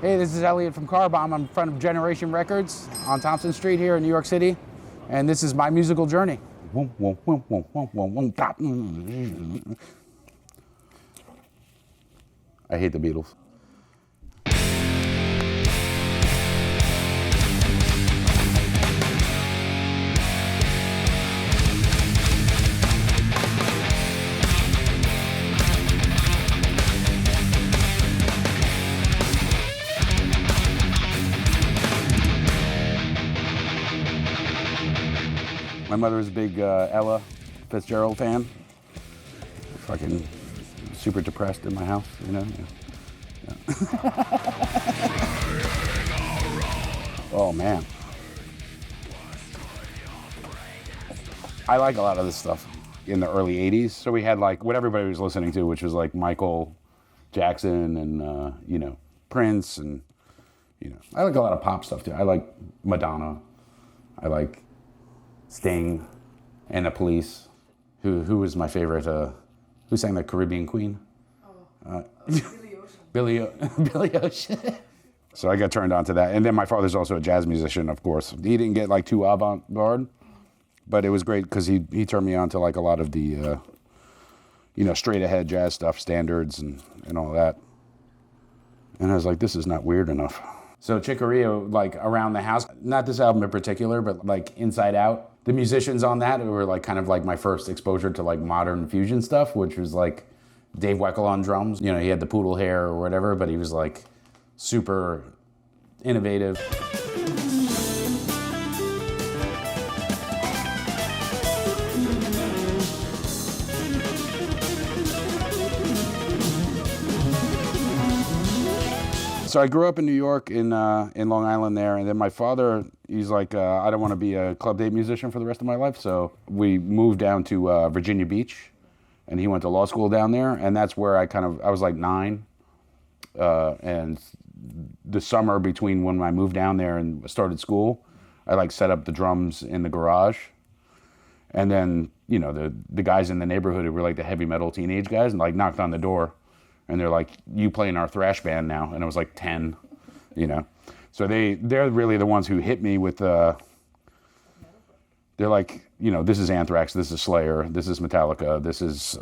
Hey, this is Elliot from Carbomb. I'm in front of Generation Records on Thompson Street here in New York City, and this is my musical journey. I hate the Beatles. My mother is a big Ella Fitzgerald fan. Fucking super depressed in my house, you know? Yeah. Oh, man. I like a lot of this stuff in the early 80s. So we had like what everybody was listening to, which was like Michael Jackson and, you know, Prince and, you know. I like a lot of pop stuff too. I like Madonna. I like Sting and the Police. Who was my favorite? Who sang the Caribbean Queen? Billy Ocean. Billy Ocean. So I got turned on to that. And then my father's also a jazz musician, of course. He didn't get like too avant-garde, but it was great because he turned me on to like a lot of the, you know, straight ahead jazz stuff, standards and all that. And I was like, this is not weird enough. So Chicoria, like around the house, not this album in particular, but like Inside Out, the musicians on that were like kind of like my first exposure to like modern fusion stuff, which was like Dave Weckl on drums. You know, he had the poodle hair or whatever, but he was like super innovative. So I grew up in New York in Long Island there, and then my father, he's like, I don't want to be a club date musician for the rest of my life, so we moved down to Virginia Beach, and he went to law school down there, and that's where I was like 9, and the summer between when I moved down there and started school, I like set up the drums in the garage, and then, you know, the guys in the neighborhood who were like the heavy metal teenage guys, and like knocked on the door. And they're like, you play in our thrash band now. And I was like 10, you know. So they're really the ones who hit me with, they're like, you know, this is Anthrax, this is Slayer, this is Metallica, this is,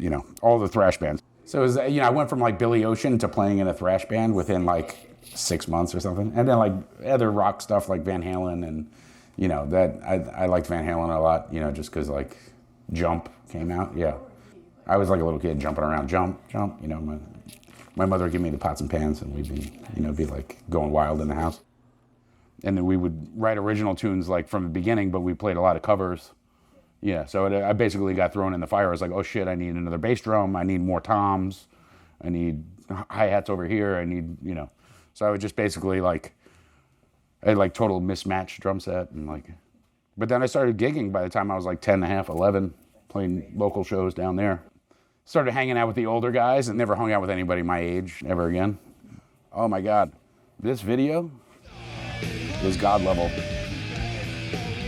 you know, all the thrash bands. So it was, you know, I went from like Billy Ocean to playing in a thrash band within like 6 months or something. And then like other rock stuff like Van Halen and, you know, that I liked Van Halen a lot, you know, just because like Jump came out, yeah. I was like a little kid jumping around, jump, you know, my mother would give me the pots and pans and we'd be, you know, be like going wild in the house. And then we would write original tunes like from the beginning, but we played a lot of covers. Yeah, so I basically got thrown in the fire. I was like, oh shit, I need another bass drum, I need more toms, I need hi-hats over here, I need, you know. So I would just basically like, I had like total mismatched drum set and like, but then I started gigging by the time I was like 10 and a half, 11, playing local shows down there. Started hanging out with the older guys and never hung out with anybody my age ever again. Oh my God, this video is God level.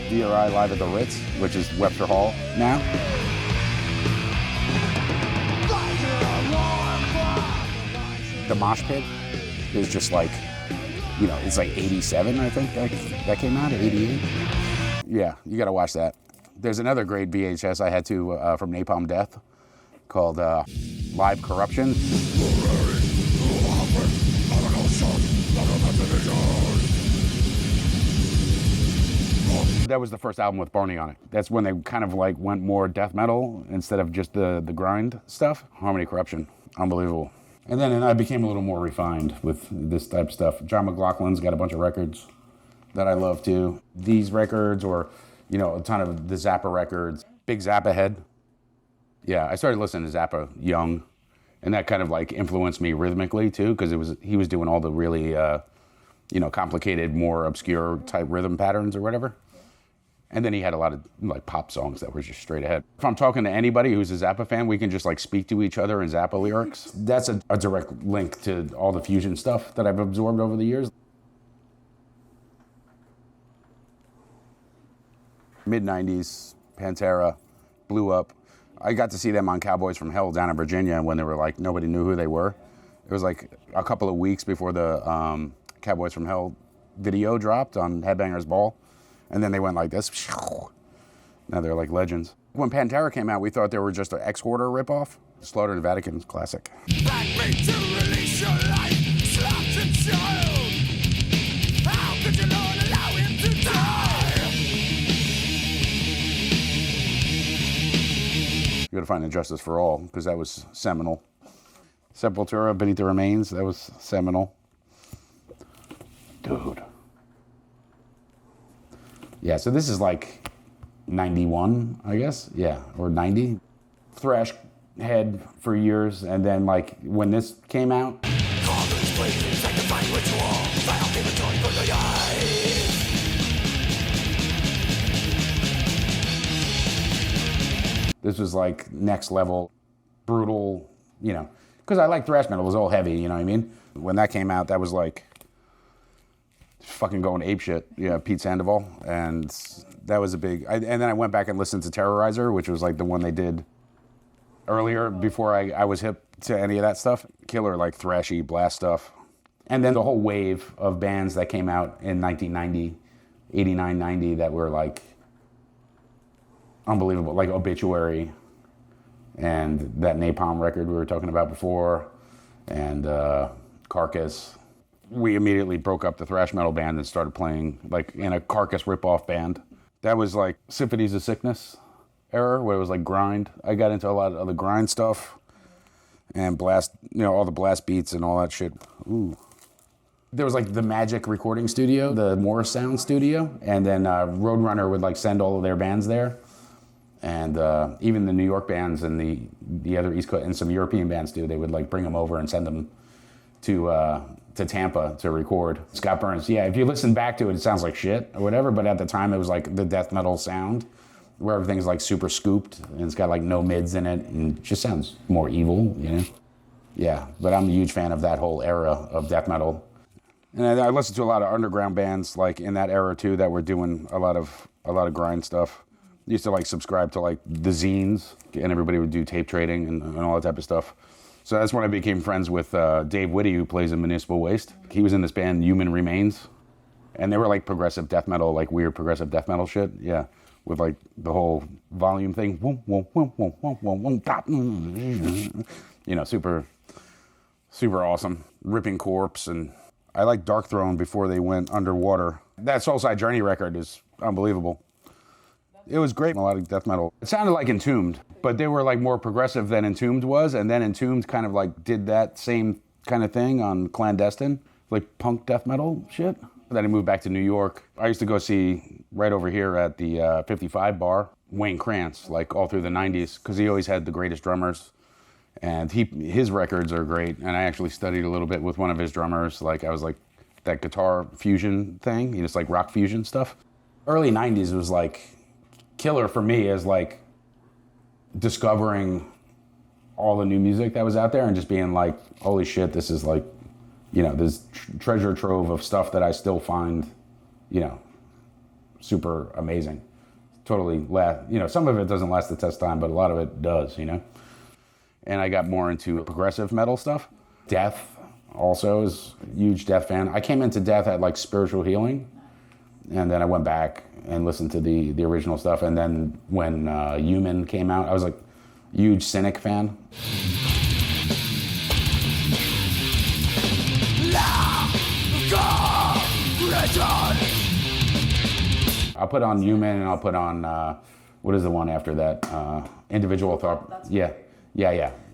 DRI live at the Ritz, which is Webster Hall now. The mosh pit is just like, you know, it's like 87, I think that came out, or 88. Yeah, you gotta watch that. There's another great VHS I had too from Napalm Death called Live Corruption. That was the first album with Barney on it. That's when they kind of like went more death metal instead of just the grind stuff. Harmony Corruption, unbelievable. And then I became a little more refined with this type of stuff. John McLaughlin's got a bunch of records that I love too. These records, or, you know, a ton of the Zappa records. Big Zappa head. Yeah, I started listening to Zappa young, and that kind of like influenced me rhythmically too, because he was doing all the really, you know, complicated, more obscure type rhythm patterns or whatever. And then he had a lot of like pop songs that were just straight ahead. If I'm talking to anybody who's a Zappa fan, we can just like speak to each other in Zappa lyrics. That's a direct link to all the fusion stuff that I've absorbed over the years. Mid-90s, Pantera blew up. I got to see them on Cowboys from Hell down in Virginia when they were like, nobody knew who they were. It was like a couple of weeks before the Cowboys from Hell video dropped on Headbangers Ball. And then they went like this. Now they're like legends. When Pantera came out, we thought they were just an X-Hoarder ripoff. Slaughter in the Vatican, classic. Back me to release your life, slapped and child. How could you not allow him to die? You gotta find Injustice for All, because that was seminal. Sepultura, Beneath the Remains, that was seminal. Dude. Yeah, so this is like 91, I guess. Yeah, or 90. Thrash head for years, and then like when this came out, this was like next level, brutal, you know, because I like thrash metal, it was all heavy, you know what I mean? When that came out, that was like fucking going apeshit, yeah, Pete Sandoval, and that was a big, and then I went back and listened to Terrorizer, which was like the one they did earlier, before I was hip to any of that stuff. Killer, like thrashy blast stuff. And then the whole wave of bands that came out in 1990, 89, 90 that were like unbelievable, like Obituary and that Napalm record we were talking about before, and Carcass. We immediately broke up the thrash metal band and started playing like in a Carcass ripoff band. That was like Symphonies of Sickness era, where it was like grind. I got into a lot of the grind stuff and blast, you know, all the blast beats and all that shit. Ooh. There was like the Magic recording studio, the Morris Sound studio, and then Roadrunner would like send all of their bands there. And even the New York bands and the other East Coast and some European bands too, they would like bring them over and send them to Tampa to record. Scott Burns, yeah, if you listen back to it, it sounds like shit or whatever, but at the time it was like the death metal sound, where everything's like super scooped and it's got like no mids in it and it just sounds more evil, you know? Yeah, but I'm a huge fan of that whole era of death metal. And I listened to a lot of underground bands like in that era too that were doing a lot of grind stuff. I used to like subscribe to like the zines, and everybody would do tape trading and all that type of stuff. So that's when I became friends with Dave Whitty, who plays in Municipal Waste. He was in this band Human Remains, and they were like progressive death metal, like weird progressive death metal shit. Yeah. With like the whole volume thing, you know, super awesome. Ripping Corpse, and I like Dark Throne before they went underwater. That Soulside Journey record is unbelievable. It was great, melodic death metal. It sounded like Entombed, but they were like more progressive than Entombed was, and then Entombed kind of like did that same kind of thing on Clandestine, like punk death metal shit. Then I moved back to New York. I used to go see, right over here at the 55 bar, Wayne Krantz, like all through the 90s, because he always had the greatest drummers. And his records are great. And I actually studied a little bit with one of his drummers. Like I was like that guitar fusion thing, you know, it's like rock fusion stuff. Early 90s was like killer for me as like discovering all the new music that was out there and just being like, holy shit, this is like, you know, this treasure trove of stuff that I still find, you know, super amazing. Totally, you know, some of it doesn't last the test of time, but a lot of it does, you know. And I got more into progressive metal stuff. Death also is a huge Death fan. I came into Death at like Spiritual Healing, and then I went back and listened to the original stuff. And then when Human came out, I was like a huge Cynic fan. I'll put on Human, and I'll put on, what is the one after that? Individual Thought. Yeah.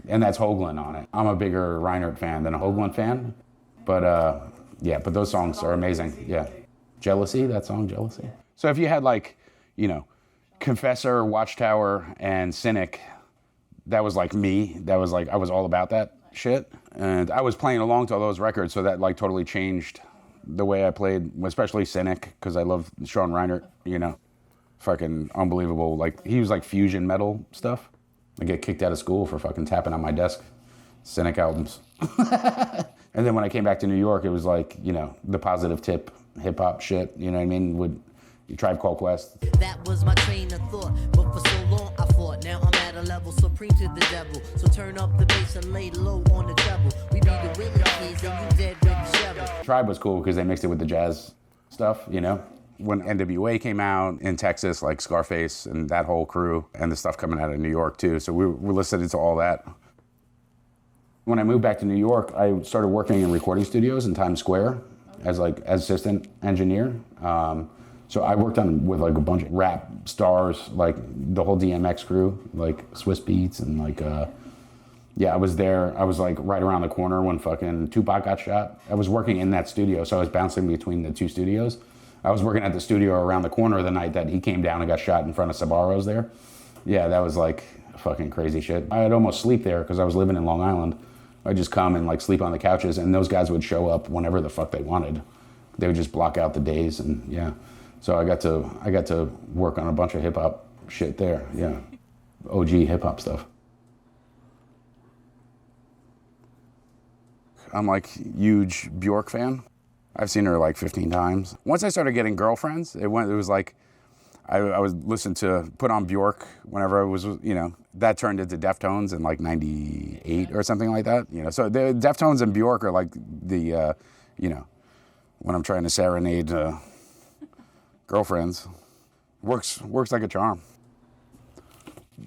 And that's Hoagland on it. I'm a bigger Reinhardt fan than a Hoagland fan. But yeah, but those songs are amazing. Yeah. Jealousy, that song, Jealousy. So if you had like, you know, Confessor, Watchtower, and Cynic, that was like me. That was like, I was all about that shit. And I was playing along to all those records, so that like totally changed the way I played, especially Cynic, because I love Sean Reinhardt, you know. Fucking unbelievable. Like, he was like fusion metal stuff. I get kicked out of school for fucking tapping on my desk. Cynic albums. And then when I came back to New York, it was like, you know, the Positive Tip hip hop shit, you know what I mean? Tribe Called Quest. That was my train of thought, but for so long I fought. Now I'm at a level supreme to the devil. So turn up the bass and lay low on the treble. We be the Willie kids and you dead with the shovel. Tribe was cool because they mixed it with the jazz stuff, you know? When NWA came out in Texas, like Scarface and that whole crew, and the stuff coming out of New York too, so we listened to all that. When I moved back to New York, I started working in recording studios in Times Square as assistant engineer. So I worked with like a bunch of rap stars, like the whole DMX crew, like Swiss Beats and like, yeah, I was there. I was like right around the corner when fucking Tupac got shot. I was working in that studio, so I was bouncing between the two studios. I was working at the studio around the corner the night that he came down and got shot in front of Sabaros there. Yeah, that was like fucking crazy shit. I'd almost sleep there because I was living in Long Island. I'd just come and like sleep on the couches, and those guys would show up whenever the fuck they wanted. They would just block out the days, and yeah. So I got to work on a bunch of hip hop shit there. Yeah, OG hip hop stuff. I'm like huge Bjork fan. I've seen her like 15 times. Once I started getting girlfriends, it was like I would listen to put on Bjork whenever I was, you know, that turned into Deftones in like 98 or something like that. You know, so the Deftones and Bjork are like the, you know, when I'm trying to serenade girlfriends, works like a charm.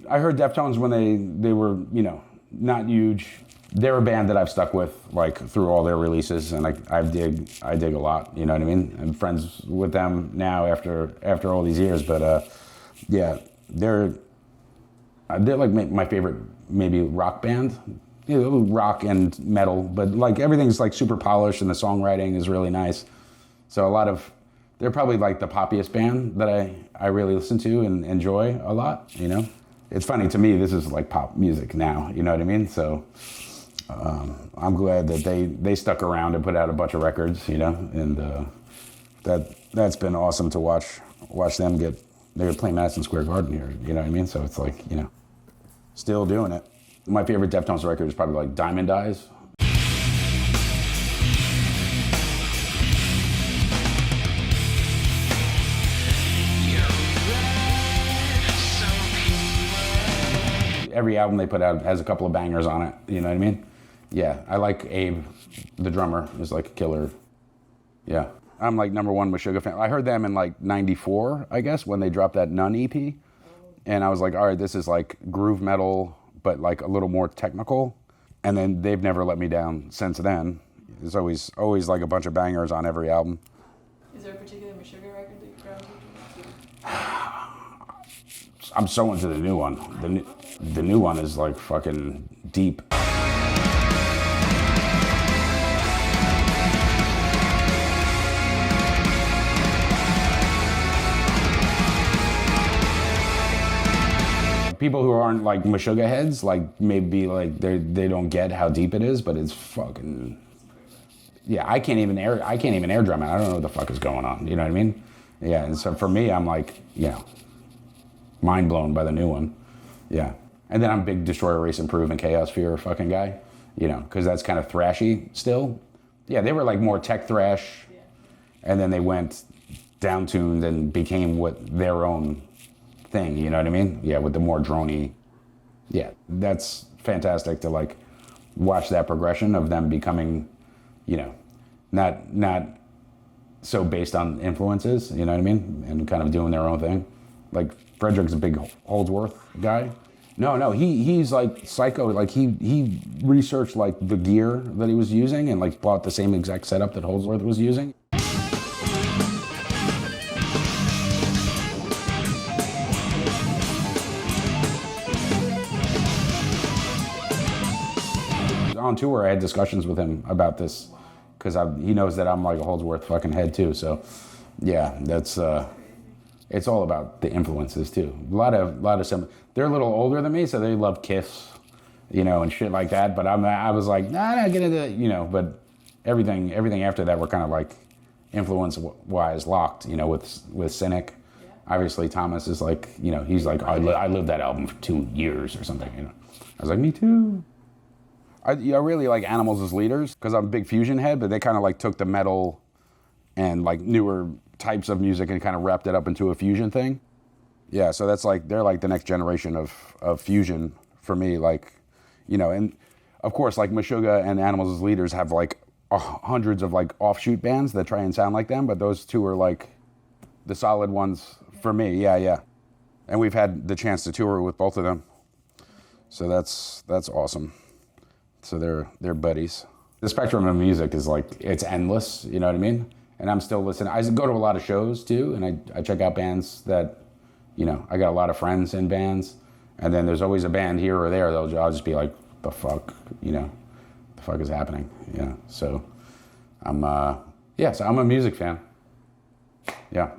I heard Deftones when they were, you know, not huge. They're a band that I've stuck with like through all their releases, and I dig a lot. You know what I mean? I'm friends with them now after all these years, but yeah, they're like my favorite maybe rock band. You know, rock and metal, but like everything's like super polished and the songwriting is really nice. So they're probably like the poppiest band that I really listen to and enjoy a lot. You know, it's funny to me. This is like pop music now. You know what I mean? So. I'm glad that they stuck around and put out a bunch of records, you know, and that's been awesome to watch them they were playing Madison Square Garden here, you know what I mean? So it's like, you know, still doing it. My favorite Deftones record is probably like Diamond Eyes. Every album they put out has a couple of bangers on it, you know what I mean? Yeah, I like Abe, the drummer, is like a killer. Yeah, I'm like #1 Meshuggah fan. I heard them in like '94, I guess, when they dropped that Nun EP. And I was like, all right, this is like groove metal, but like a little more technical. And then they've never let me down since then. There's always like a bunch of bangers on every album. Is there a particular Meshuggah record that you gravitate to? I'm so into the new one. The new one is like fucking deep. People who aren't like Meshuggah heads, like maybe like they don't get how deep it is, but it's fucking. Yeah, I can't even air drum it. I don't know what the fuck is going on. You know what I mean? Yeah, and so for me, I'm like, you know, mind blown by the new one. Yeah. And then I'm a big Destroyer, Race, Improve, and Chaos Fear fucking guy, you know, because that's kind of thrashy still. Yeah, they were like more tech thrash, and then they went down-tuned and became their own thing, you know what I mean? Yeah, with the more droney. Yeah, that's fantastic to like watch that progression of them becoming, you know, not so based on influences, you know what I mean? And kind of doing their own thing. Like Frederick's a big Holdsworth guy. No, he's like psycho. Like he researched like the gear that he was using and like bought the same exact setup that Holdsworth was using. On tour, I had discussions with him about this because he knows that I'm like a Holdsworth fucking head too. So yeah, that's it's all about the influences too. A lot of some. They're a little older than me, so they love Kiss, you know, and shit like that. But I was like, nah, get into, you know. But everything after that were kind of like influence-wise locked, you know, with Cynic. Yeah. Obviously, Thomas is like, you know, he's like, I lived that album for 2 years or something, you know. I was like, me too. I really like Animals as Leaders because I'm a big Fusion head, but they kind of like took the metal and like newer types of music and kind of wrapped it up into a fusion thing. Yeah, so that's like, they're like the next generation of fusion for me, like, you know, and of course, like Meshuggah and Animals as Leaders have like hundreds of like offshoot bands that try and sound like them, but those two are like the solid ones for me, yeah. And we've had the chance to tour with both of them. So that's awesome. So they're buddies. The spectrum of music is like, it's endless, you know what I mean? And I'm still listening. I go to a lot of shows too, and I check out bands that, you know, I got a lot of friends in bands, and then there's always a band here or there that I'll just be like, the fuck, you know, the fuck is happening? Yeah, so I'm a music fan. Yeah.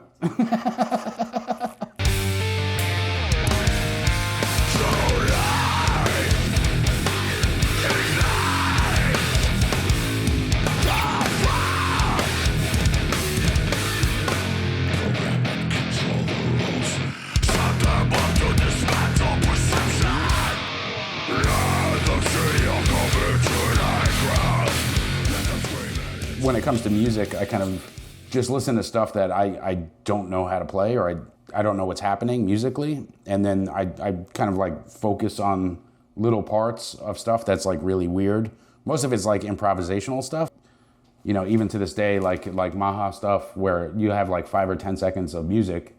When it comes to music, I kind of just listen to stuff that I don't know how to play, or I don't know what's happening musically, and then I kind of like focus on little parts of stuff that's like really weird. Most of it's like improvisational stuff. You know, even to this day, like Maha stuff, where you have like 5 or 10 seconds of music,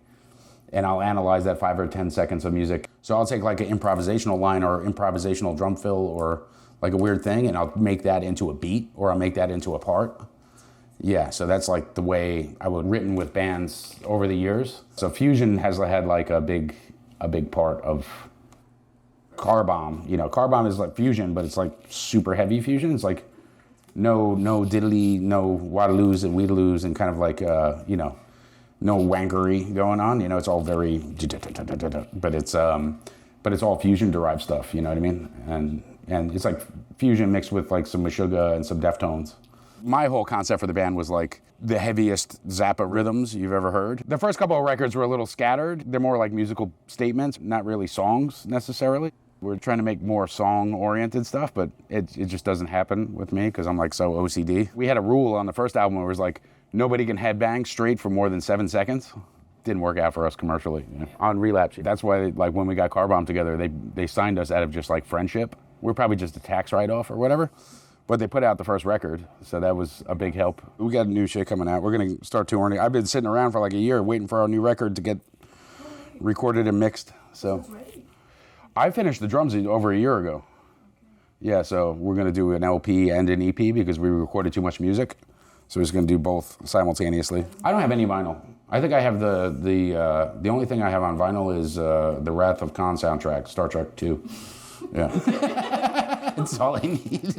and I'll analyze that 5 or 10 seconds of music. So I'll take like an improvisational line or improvisational drum fill or like a weird thing, and I'll make that into a beat, or I'll make that into a part. Yeah, so that's like the way I would written with bands over the years. So fusion has had like a big part of Car Bomb. You know, Car Bomb is like fusion, but it's like super heavy fusion. It's like no diddly, no Waterloos and Weedaloos, and kind of like you know, no wankery going on. You know, it's all very, but it's all fusion derived stuff. You know what I mean? And it's like fusion mixed with like some Meshuggah and some Deftones. My whole concept for the band was like the heaviest Zappa rhythms you've ever heard. The first couple of records were a little scattered. They're more like musical statements, not really songs necessarily. We're trying to make more song-oriented stuff, but it just doesn't happen with me because I'm like so OCD. We had a rule on the first album where it was like, nobody can headbang straight for more than 7 seconds. Didn't work out for us commercially. You know? On Relapse, that's why like when we got Car Bomb together, they signed us out of just like friendship. We're probably just a tax write-off or whatever. But they put out the first record, so that was a big help. We got new shit coming out. We're gonna start touring. I've been sitting around for like a year waiting for our new record to get recorded and mixed. So I finished the drums over a year ago. Yeah, so we're gonna do an LP and an EP because we recorded too much music. So we're just gonna do both simultaneously. I don't have any vinyl. I think I have the only thing I have on vinyl is the Wrath of Khan soundtrack, Star Trek 2. Yeah. That's all I need.